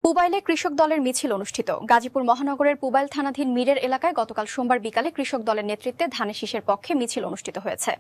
পুবাইলে কৃষক দলের মিছিল অনুষ্ঠিত। গাজীপুর মহানগরের পুবাইল থানাধীন মিরের এলাকায় গতকাল সোমবার বিকালে কৃষক দলের নেতৃত্বে ধানের শীষের পক্ষে মিছিল অনুষ্ঠিত হয়েছে।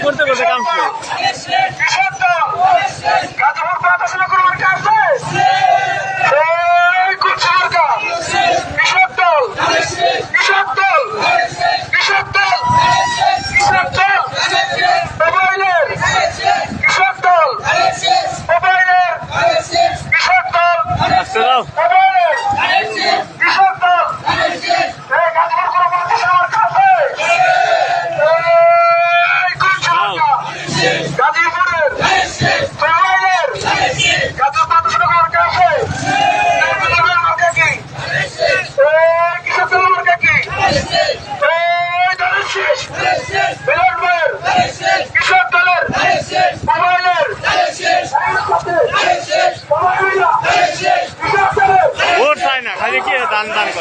করতে বসে কাম ভোট চায় না, খালি কি দান দান করে।